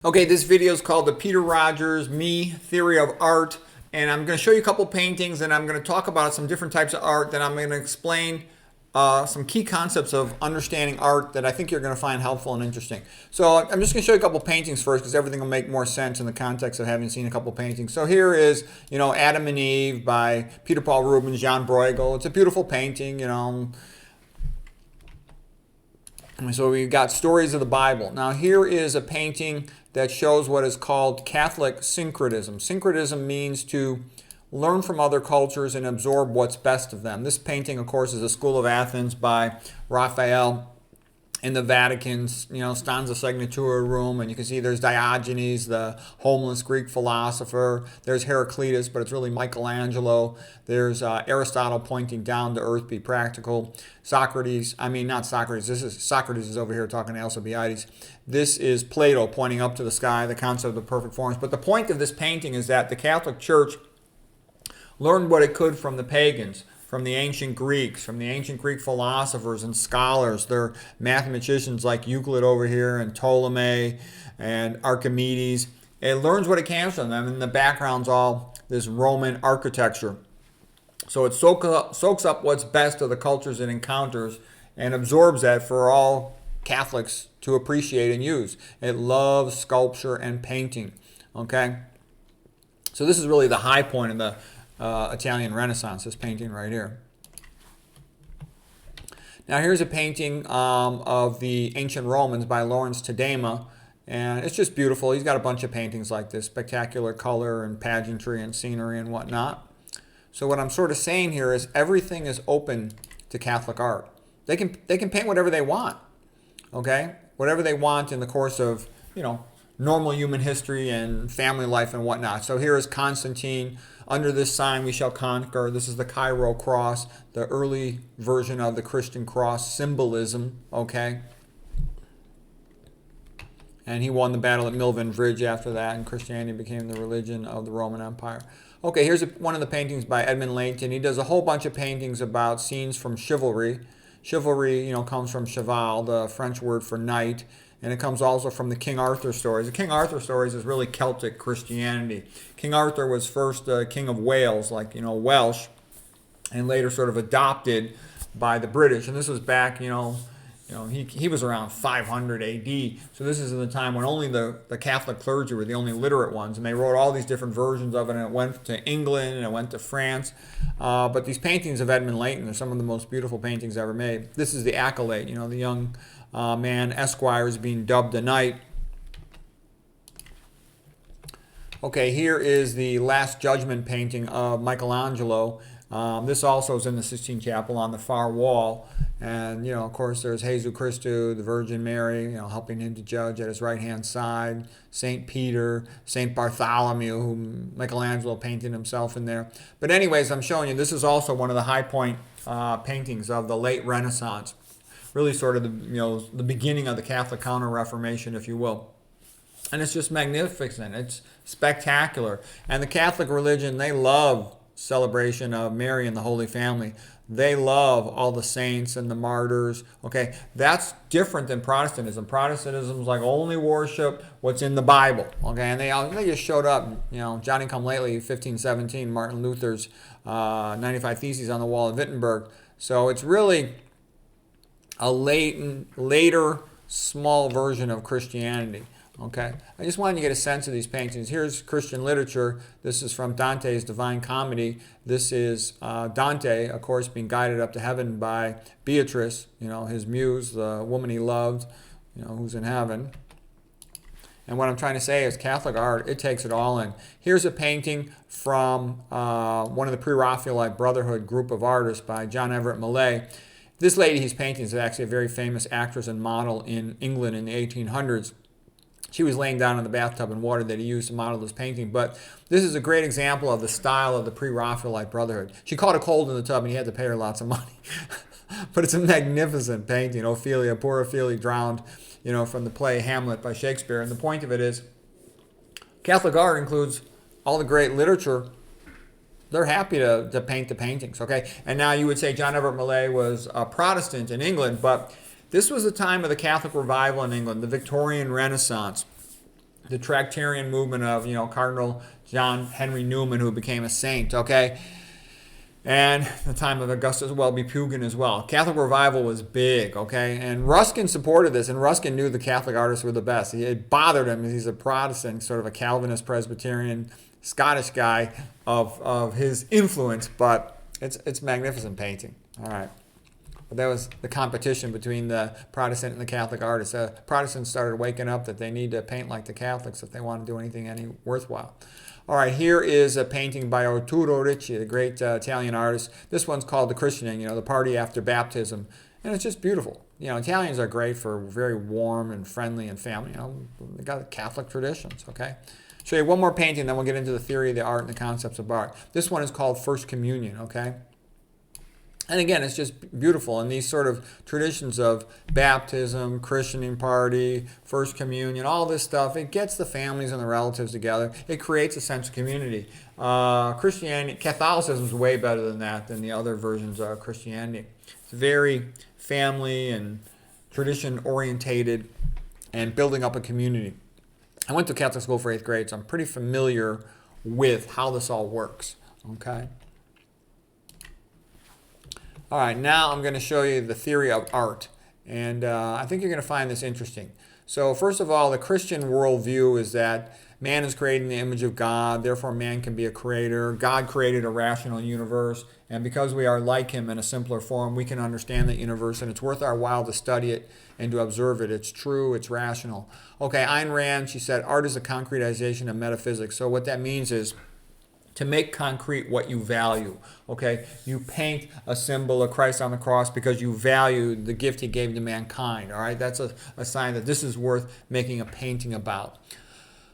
Okay, this video is called the Peter Rogers Me Theory of Art, and I'm going to show you a couple paintings, and I'm going to talk about some different types of art. Then I'm going to explain some key concepts of understanding art that I think you're going to find helpful and interesting. So I'm just going to show you a couple paintings first because everything will make more sense in the context of having seen a couple paintings. So here is, Adam and Eve by Peter Paul Rubens, Jan Bruegel. It's a beautiful painting, So we've got Stories of the Bible. Now here is a painting that shows what is called Catholic syncretism. Syncretism means to learn from other cultures and absorb what's best of them. This painting, of course, is the School of Athens by Raphael in the Vatican's, Stanza Signatura room, and you can see there's Diogenes, the homeless Greek philosopher. There's Heraclitus, but it's really Michelangelo. There's Aristotle pointing down to earth, be practical. Socrates is over here talking to Alcibiades. This is Plato pointing up to the sky, the concept of the perfect forms. But the point of this painting is that the Catholic Church learned what it could from the pagans, from the ancient Greeks, from the ancient Greek philosophers and scholars. They're mathematicians like Euclid over here and Ptolemy and Archimedes. It learns what it can from them, and the background's all this Roman architecture. So it soaks up what's best of the cultures it encounters and absorbs that for all Catholics to appreciate and use. It loves sculpture and painting. Okay? So this is really the high point of the Italian Renaissance, this painting right here. Now here's a painting of the ancient Romans by Lawrence Tadema, and it's just beautiful. He's got a bunch of paintings like this, spectacular color and pageantry and scenery and whatnot. So what I'm sort of saying here is everything is open to Catholic art. They can paint whatever they want, okay? Whatever they want in the course of, normal human history and family life and whatnot. So here is Constantine. Under this sign we shall conquer. This is the Cairo cross, the early version of the Christian cross symbolism, okay? And he won the battle at Milvian Bridge after that, and Christianity became the religion of the Roman Empire. Okay, here's one of the paintings by Edmund Leighton. He does a whole bunch of paintings about scenes from chivalry. Chivalry, comes from cheval, the French word for knight. And it comes also from the King Arthur stories. The King Arthur stories is really Celtic Christianity. King Arthur was first king of Wales, Welsh, and later sort of adopted by the British. And this was back, he was around 500 AD. So this is in the time when only the Catholic clergy were the only literate ones. And they wrote all these different versions of it, and it went to England, and it went to France. But these paintings of Edmund Leighton are some of the most beautiful paintings ever made. This is the Acolyte, the young man, Esquire, is being dubbed a knight. Okay, here is the Last Judgment painting of Michelangelo. This also is in the Sistine Chapel on the far wall. And, of course, there's Jesus Christus, the Virgin Mary, helping him to judge at his right-hand side. St. Peter, St. Bartholomew, whom Michelangelo painted himself in there. But anyways, I'm showing you, this is also one of the high point paintings of the late Renaissance. Really sort of the beginning of the Catholic Counter-Reformation, if you will. And it's just magnificent. It's spectacular. And the Catholic religion, they love celebration of Mary and the Holy Family. They love all the saints and the martyrs. Okay, that's different than Protestantism. Protestantism is like only worship what's in the Bible. Okay, and they just showed up. Johnny come lately, 1517, Martin Luther's 95 Theses on the wall of Wittenberg. So it's really a later small version of Christianity. Okay, I just wanted to get a sense of these paintings. Here's Christian literature. This is from Dante's Divine Comedy. This is Dante, of course, being guided up to heaven by Beatrice, his muse, the woman he loved, who's in heaven. And what I'm trying to say is Catholic art, it takes it all in. Here's a painting from one of the Pre-Raphaelite Brotherhood group of artists by John Everett Millais. This lady he's painting is actually a very famous actress and model in England in the 1800s. She was laying down in the bathtub in water that he used to model this painting. But this is a great example of the style of the Pre-Raphaelite Brotherhood. She caught a cold in the tub, and he had to pay her lots of money. But it's a magnificent painting. Ophelia, poor Ophelia drowned, from the play Hamlet by Shakespeare. And the point of it is, Catholic art includes all the great literature. They're happy to paint the paintings, okay? And now you would say John Everett Millais was a Protestant in England, but this was the time of the Catholic revival in England, the Victorian Renaissance. the Tractarian movement of, Cardinal John Henry Newman, who became a saint, okay? And the time of Augustus Welby Pugin as well. Catholic revival was big, okay? And Ruskin supported this, and Ruskin knew the Catholic artists were the best. It bothered him. He's a Protestant, sort of a Calvinist, Presbyterian, Scottish guy of his influence, but it's magnificent painting. All right. But that was the competition between the Protestant and the Catholic artists. Protestants started waking up that they need to paint like the Catholics if they want to do anything any worthwhile. All right, here is a painting by Arturo Ricci, the great Italian artist. This one's called The Christening, the party after baptism. And it's just beautiful. Italians are great for very warm and friendly and family. They got Catholic traditions, okay? Show you one more painting, then we'll get into the theory of the art and the concepts of art. This one is called First Communion, okay? And again, it's just beautiful. And these sort of traditions of baptism, christening party, first communion, all this stuff, it gets the families and the relatives together. It creates a sense of community. Christianity, Catholicism is way better than that, than the other versions of Christianity. It's very family and tradition orientated and building up a community. I went to Catholic school for 8th grade, so I'm pretty familiar with how this all works. Okay. All right, now I'm going to show you the theory of art, and I think you're going to find this interesting. So first of all, the Christian worldview is that man is created in the image of God, therefore man can be a creator. God created a rational universe, and because we are like him in a simpler form, we can understand the universe, and it's worth our while to study it and to observe it. It's true, it's rational. Okay, Ayn Rand, she said, art is a concretization of metaphysics. So what that means is to make concrete what you value, okay? You paint a symbol of Christ on the cross because you value the gift he gave to mankind, all right? That's a sign that this is worth making a painting about.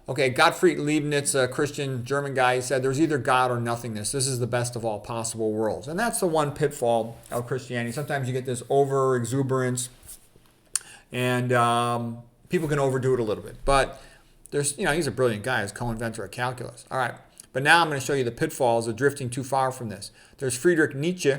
Okay, Gottfried Leibniz, a Christian German guy, he said, there's either God or nothingness. This is the best of all possible worlds. And that's the one pitfall of Christianity. Sometimes you get this over-exuberance, and people can overdo it a little bit. But there's, he's a brilliant guy. He's co-inventor of calculus. All right. But now I'm going to show you the pitfalls of drifting too far from this. There's Friedrich Nietzsche.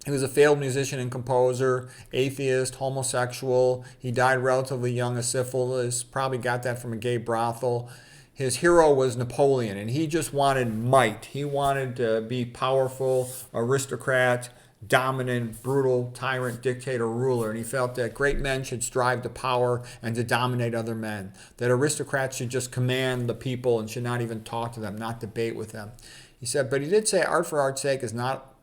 He was a failed musician and composer, atheist, homosexual. He died relatively young of syphilis, probably got that from a gay brothel. His hero was Napoleon, and he just wanted might. He wanted to be powerful, aristocrat, dominant, brutal, tyrant, dictator, ruler, and he felt that great men should strive to power and to dominate other men, that aristocrats should just command the people and should not even talk to them, not debate with them. He said, but he did say art for art's sake is not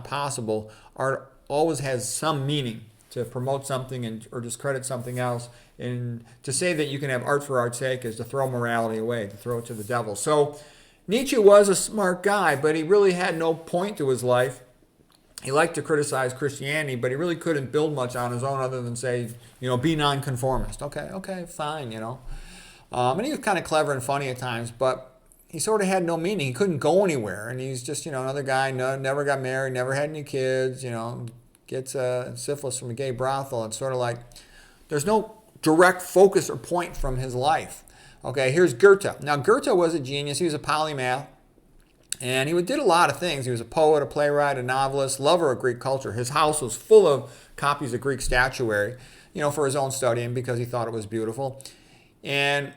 possible. Art always has some meaning to promote something or discredit something else, and to say that you can have art for art's sake is to throw morality away, to throw it to the devil. So Nietzsche was a smart guy, but he really had no point to his life. He liked to criticize Christianity, but he really couldn't build much on his own other than say, be nonconformist. Okay, fine, And he was kind of clever and funny at times, but he sort of had no meaning. He couldn't go anywhere, and he's just, another guy, never got married, never had any kids, gets syphilis from a gay brothel. It's sort of like there's no direct focus or point from his life. Okay, here's Goethe. Now, Goethe was a genius. He was a polymath. And he did a lot of things. He was a poet, a playwright, a novelist, lover of Greek culture. His house was full of copies of Greek statuary, for his own study and because he thought it was beautiful. And,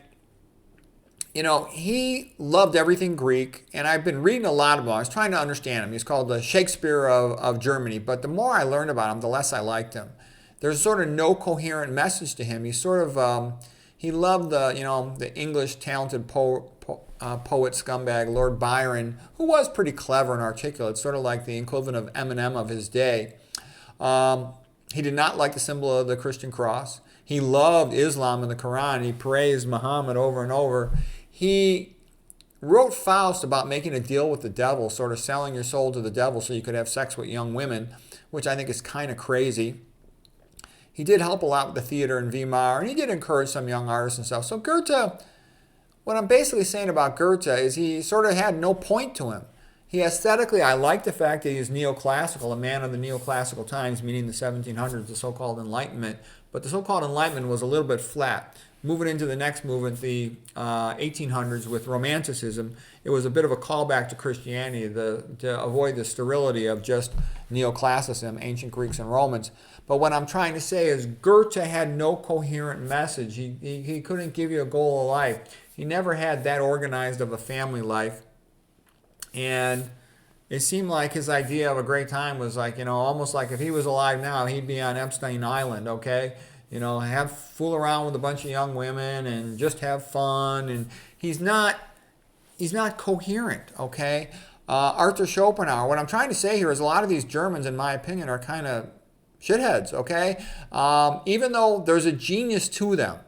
he loved everything Greek. And I've been reading a lot about him. I was trying to understand him. He's called the Shakespeare of Germany. But the more I learned about him, the less I liked him. There's sort of no coherent message to him. He's sort of, he loved the English talented poet scumbag Lord Byron, who was pretty clever and articulate, sort of like the equivalent of Eminem of his day. He did not like the symbol of the Christian cross. He loved Islam and the Quran. He praised Muhammad over and over. He wrote Faust about making a deal with the devil, sort of selling your soul to the devil so you could have sex with young women, which I think is kind of crazy. He did help a lot with the theater in Weimar, and he did encourage some young artists and stuff. So Goethe, what I'm basically saying about Goethe is he sort of had no point to him. He aesthetically, I like the fact that he's neoclassical, a man of the neoclassical times, meaning the 1700s, the so-called Enlightenment. But the so-called Enlightenment was a little bit flat, moving into the next movement, the 1800s with Romanticism, it was a bit of a callback to Christianity to avoid the sterility of just neoclassicism, ancient Greeks and Romans. But what I'm trying to say is Goethe had no coherent message. He couldn't give you a goal of life. He never had that organized of a family life. And it seemed like his idea of a great time was like, almost like if he was alive now, he'd be on Epstein Island, okay? Fool around with a bunch of young women and just have fun. And he's not coherent, okay? Arthur Schopenhauer, what I'm trying to say here is a lot of these Germans, in my opinion, are kind of shitheads, okay? Even though there's a genius to them,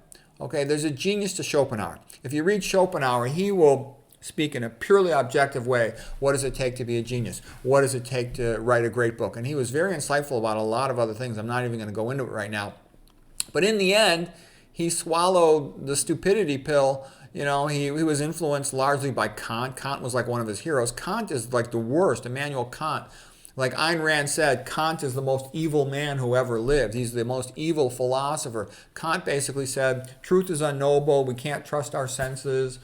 okay? There's a genius to Schopenhauer. If you read Schopenhauer, he will speak in a purely objective way. What does it take to be a genius? What does it take to write a great book? And he was very insightful about a lot of other things. I'm not even going to go into it right now. But in the end, he swallowed the stupidity pill. He was influenced largely by Kant. Kant was like one of his heroes. Kant is like the worst, Immanuel Kant. Like Ayn Rand said, Kant is the most evil man who ever lived. He's the most evil philosopher. Kant basically said, truth is unknowable. We can't trust our senses.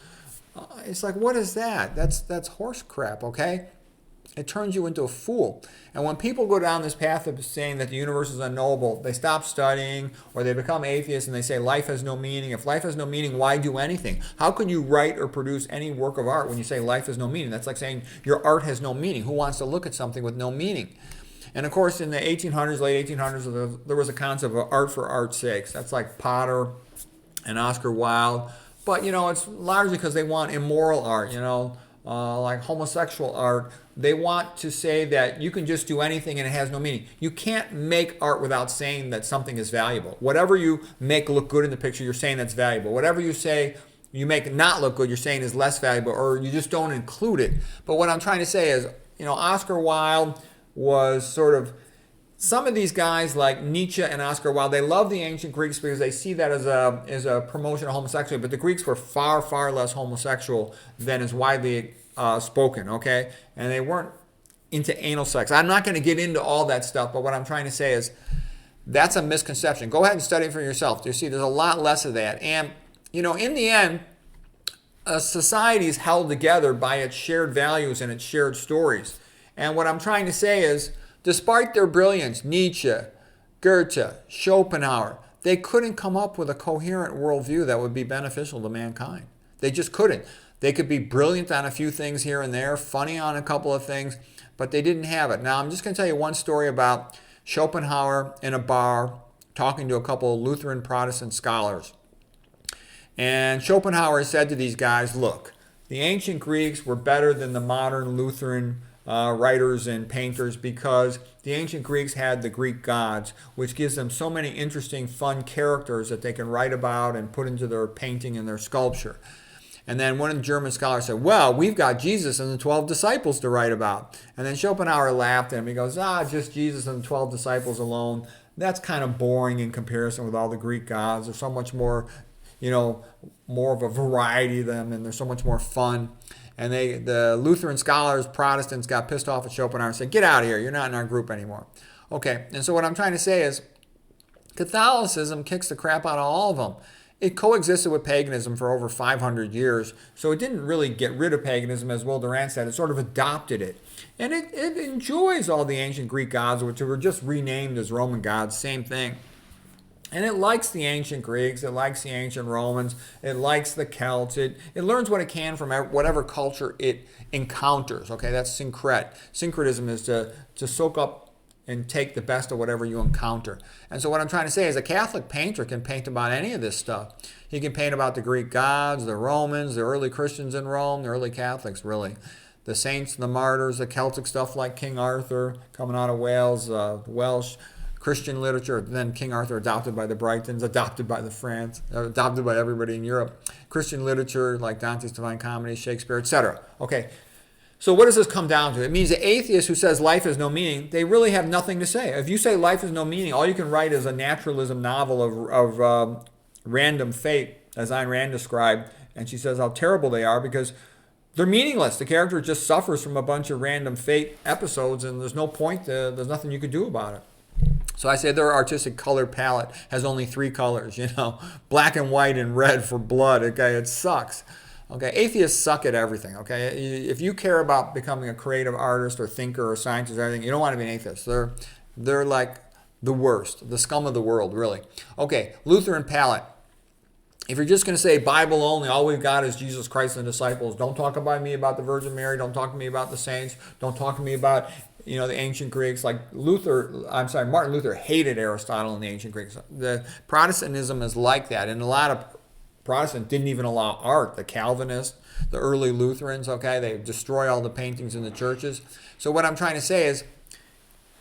It's like, what is that? That's horse crap, okay? It turns you into a fool. And when people go down this path of saying that the universe is unknowable, they stop studying or they become atheists and they say life has no meaning. If life has no meaning, why do anything? How can you write or produce any work of art when you say life has no meaning? That's like saying your art has no meaning. Who wants to look at something with no meaning? And of course, in the 1800s, late 1800s, there was a concept of art for art's sake. That's like Potter and Oscar Wilde. But, it's largely because they want immoral art, like homosexual art. They want to say that you can just do anything and it has no meaning. You can't make art without saying that something is valuable. Whatever you make look good in the picture, you're saying that's valuable. Whatever you say you make it not look good, you're saying is less valuable, or you just don't include it. But what I'm trying to say is, Oscar Wilde was sort of, some of these guys like Nietzsche and Oscar Wilde, they love the ancient Greeks because they see that as a promotion of homosexuality. But the Greeks were far, far less homosexual than is widely spoken, okay? And they weren't into anal sex. I'm not going to get into all that stuff, but what I'm trying to say is that's a misconception. Go ahead and study it for yourself. You see, there's a lot less of that. And, in the end, a society is held together by its shared values and its shared stories. And what I'm trying to say is, despite their brilliance, Nietzsche, Goethe, Schopenhauer, they couldn't come up with a coherent worldview that would be beneficial to mankind. They just couldn't. They could be brilliant on a few things here and there, funny on a couple of things, but they didn't have it. Now, I'm just going to tell you one story about Schopenhauer in a bar talking to a couple of Lutheran Protestant scholars. And Schopenhauer said to these guys, look, the ancient Greeks were better than the modern Lutheran writers and painters because the ancient Greeks had the Greek gods, which gives them so many interesting, fun characters that they can write about and put into their painting and their sculpture. And then one of the German scholars said, well, we've got Jesus and the 12 disciples to write about. And then Schopenhauer laughed at him. He goes, just Jesus and the 12 disciples alone. That's kind of boring in comparison with all the Greek gods. There's so much more, more of a variety of them, and they're so much more fun. And the Lutheran scholars, Protestants, got pissed off at Schopenhauer and said, get out of here. You're not in our group anymore. Okay, and so what I'm trying to say is Catholicism kicks the crap out of all of them. It coexisted with paganism for over 500 years, so it didn't really get rid of paganism, as Will Durant said. It sort of adopted it. And it enjoys all the ancient Greek gods, which were just renamed as Roman gods, same thing. And it likes the ancient Greeks, it likes the ancient Romans, it likes the Celts, it learns what it can from whatever culture it encounters. Okay, that's syncret. Syncretism is to soak up and take the best of whatever you encounter. And so what I'm trying to say is a Catholic painter can paint about any of this stuff. He can paint about the Greek gods, the Romans, the early Christians in Rome, the early Catholics, really. The saints, the martyrs, the Celtic stuff like King Arthur coming out of Wales, Welsh Christian literature, then King Arthur adopted by the Brightons, adopted by the France, adopted by everybody in Europe. Christian literature like Dante's Divine Comedy, Shakespeare, etc. Okay. So what does this come down to? It means the atheist who says life has no meaning, they really have nothing to say. If you say life has no meaning, all you can write is a naturalism novel of random fate, as Ayn Rand described, and she says how terrible they are because they're meaningless. The character just suffers from a bunch of random fate episodes, and there's no point, there's nothing you could do about it. So I say their artistic color palette has only 3 colors, black and white and red for blood. Okay, it sucks. Okay, atheists suck at everything. Okay, if you care about becoming a creative artist or thinker or scientist or everything, you don't want to be an atheist. They're like the worst, the scum of the world, really. Okay, Lutheran palette. If you're just going to say Bible only, all we've got is Jesus Christ and the disciples. Don't talk about me about the Virgin Mary. Don't talk to me about the saints. Don't talk to me about the ancient Greeks. Like Martin Luther hated Aristotle and the ancient Greeks. The Protestantism is like that, and a lot of Protestants didn't even allow art. The Calvinists, the early Lutherans, okay, they destroy all the paintings in the churches. So what I'm trying to say is,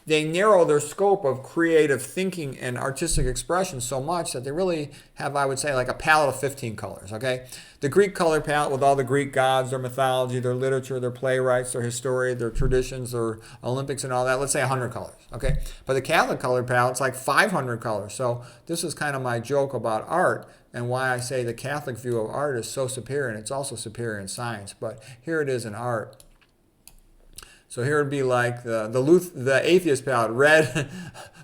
they narrow their scope of creative thinking and artistic expression so much that they really have, I would say, like a palette of 15 colors, okay? The Greek color palette with all the Greek gods, their mythology, their literature, their playwrights, their history, their traditions, their Olympics and all that, let's say 100 colors, okay? But the Catholic color palette's like 500 colors. So this is kind of my joke about art and why I say the Catholic view of art is so superior, and it's also superior in science. But here it is in art. So here would be like the atheist palette, red,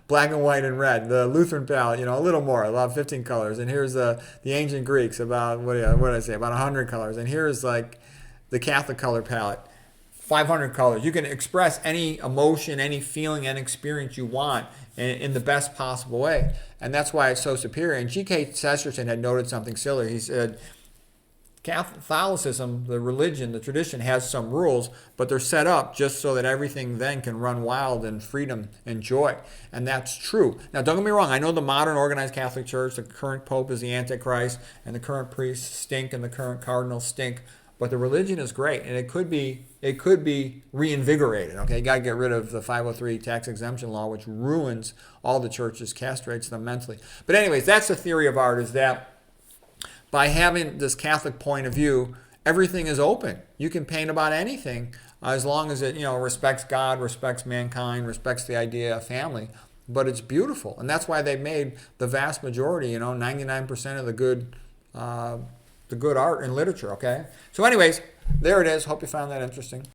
black and white and red. The Lutheran palette, a little more, about 15 colors. And here's the ancient Greeks, about, what did I say, about 100 colors. And here's like the Catholic color palette, 500 colors. You can express any emotion, any feeling, any experience you want in the best possible way. And that's why it's so superior. And G.K. Chesterton had noted something similar. He said, Catholicism, the religion, the tradition has some rules, but they're set up just so that everything then can run wild in freedom and joy. And that's true. Now, don't get me wrong. I know the modern organized Catholic Church, the current Pope is the Antichrist, and the current priests stink, and the current cardinals stink. But the religion is great, and it could be reinvigorated. Okay, you got to get rid of the 503 tax exemption law, which ruins all the churches, castrates them mentally. But anyways, that's the theory of art, is that by having this Catholic point of view, everything is open. You can paint about anything as long as it, respects God, respects mankind, respects the idea of family. But it's beautiful, and that's why they made the vast majority, 99% of the good art and literature. Okay. So, anyways, there it is. Hope you found that interesting.